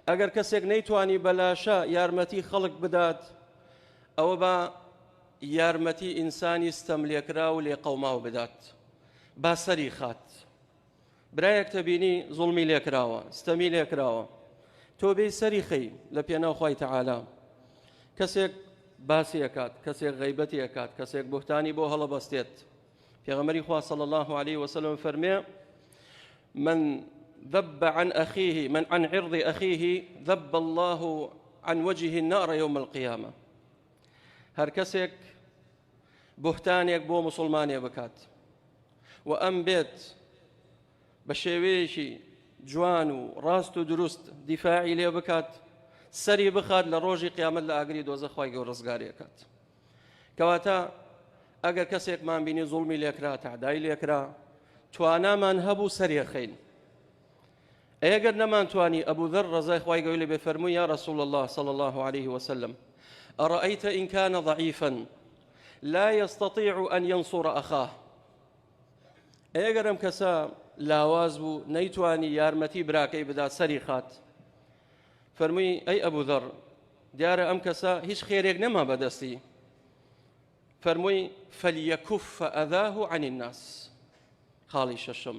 ئەگەر کەسێک نەیتوانی بەلاشە یارمەتی خەڵک بدات ئەوە بە یارمەتی ئینسانی ستەم لێکرا و لێقەوماو بدات، با سەری خات. برایەک تەبینی زوڵمی لێکراوە، ستەمی لێکراوە، تۆ بێی سەری خەی لە پێناو خوای تەعالا. کەسێک باسی ئەکات، کەسێک غەیبەتی ئەکات، کەسێک بوهتانی بۆ هەڵەبەستێت. پێغەمبەری خوا صلی الله عليه وسلم فەرمێ: من ذب عن أخيه من عن عرض أخيه ذب الله عن وجهه النار يوم القيامة. هەر کەسێک بوهتانێک بۆ مسلمانێ بکات و ئەم بێت بە شێوەیەکی جوان و ڕاست و دروست دیفاعی لێ بکات، سەری بخات لە ڕۆژی قیامەت لە ئاگری دۆزەخ خوای گەورە ڕزگاریەکات. کەواتە ئەگەر کەسێکمان بینی زوڵمی لێکرا، تەعدای لێکرا، توانامان هەبوو سەرێخەین. ئەگەر نەمانتوانی ئەبوو ذەر ڕەزای خوای گەورە لێ بێ فەرمووی: یا رسول الله صلى الله عليه وسلم أرأيت إن كان ضعيفا لا يستطيع أن ينصر أخاه. ئەگەر ئەم کەسە لاواز بوو نەیتوانی یارمەتی براکەی بدات، سەری خات، فەرمووی: ئەی ئەبوو ذەر، دیارە ئەم کەسە هیچ خێرێک نەما بەدەستی. فەرمووی: فەلیەکوف ئەذاه عن الناس. خاڵی شەشەم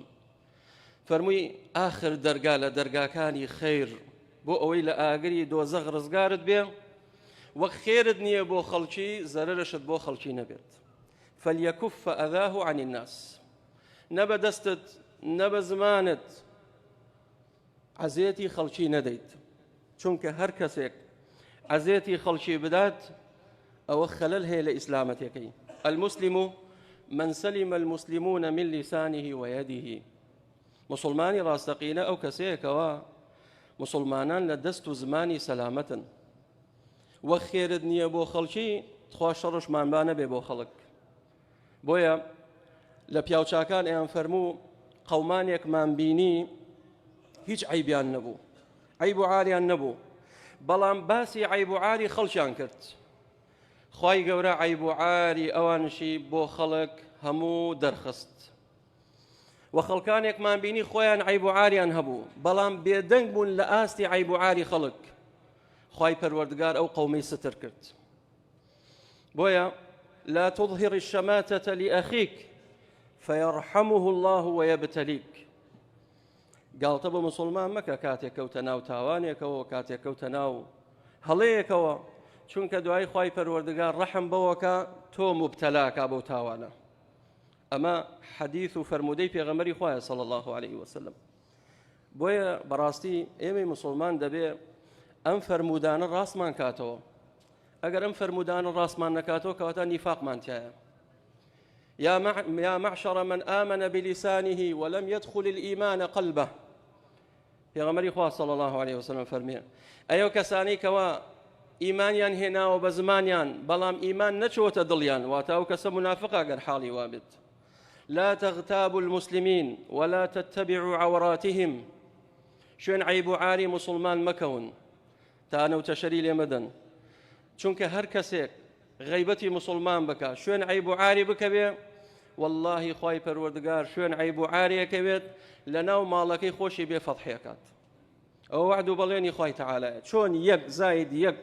فەرمووی: ئاخر دەرگا لە دەرگاکانی خەیر بۆ ئەوەی لە ئاگری دۆزەخ ڕزگارت بێ، وەک خێرت نییە بۆ خەڵکی، زەرەرشت بۆ خەڵکی نەبێت. فەلیەکوف ئەذاه عن الناس. نە بە دەستت نە بە زمانت عەزێتی خەڵکی نەدەیت، چونکە هەر کەسێک عەزێتی خەڵکی بدات ئەوە خەلەل هەیە لە ئیسلامەتەکەی. المسلم من سلم المسلمون من لسانه ويده. مسلمانی ڕاستەقینە ئەو کەسەیەکەوە مسلمانان لە دەست و زمانی سەلامەتن، وەک خێرت نییە بۆ خەڵکی، خوا شەڕشمان با نەبێ بۆ خەڵک. بۆیە لە پیاوچاکان ئەیان فەرموو قەومانێکمان بینی هیچ عیبیان نەبوو، عیب و عاریان نەبوو، بەڵام باسی عیب و عاری خەڵکیان کرد. خوای گەورە عیب و عاری ئەوانشی بۆ خەڵک هەموو دەرخست. و خەڵکانێکمان بینی خۆیان عیب و عاریان هەبوو، بەڵام بێدەنگ بوون لە ئاستی عیب و عاری خەڵک. خوای پەروەردگار ئەو قەومەی ستر کرد. بۆیە لا تظهر الشماتة لأخيك فيرحمه الله ويبتليك. گاڵتە بە مسلمان مەکە کاتێک کەوتە ناو تاوانێکەوە، کاتێک کەوتە ناو هەڵەیەکەوە، چونکە دوای خوای پەروەردگار ڕەحم بەوەکە تۆ مبتەلاکە بەو تاوانە. ئەمە حەدیث و فەرموودەی پێغەمبەری خوایە صلی الله عليه وسلم. بۆیە بەڕاستی ئێمەی مسلمان دەبێ ئەم فەرمودانە ڕاستمان کاتەوە. ئەگەر ئەم فەرمودانە ڕاستمان نەکاتەوە کەواتە نیفاقمان تایە. يا معشر من آمن بلسانه ولم يدخل الإيمان قلبه. پێغەمبەری خوا صلی الله عليه وسلم فەرمێ: ئەو کەسانی کەوا ئیمانیان هێناوە بە زمانیان بەڵام ئیمان نەچۆتە دڵیان، واتە ئەو کەسە منافقە گەر حاڵی وابێت. لا تغتابوا المسلمين ولا تتبعوا عوراتهم. شوێن عیب و عاری مسلمان مەکەون تا نەوتەشەری لێ مەدەن، چونکە هەر کەسێک غەیبەتی مسلمان بکە، شوێن عیب و عاری بکەوێ، واللهی خوای پەروەردگار شوێن عیب و عاریەکەوێت لە ناو ماڵەکەی خۆشی بێ فەتحێکات. ئەوە وعد و بەڵێنی خوای تەعالایە. چۆن یەک زاید یەک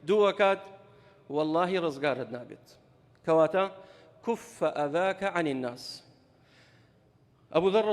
دووەکات، واللهی ڕزگارت نابێت. کەواتە كف أذاك عن الناس. أبو ذر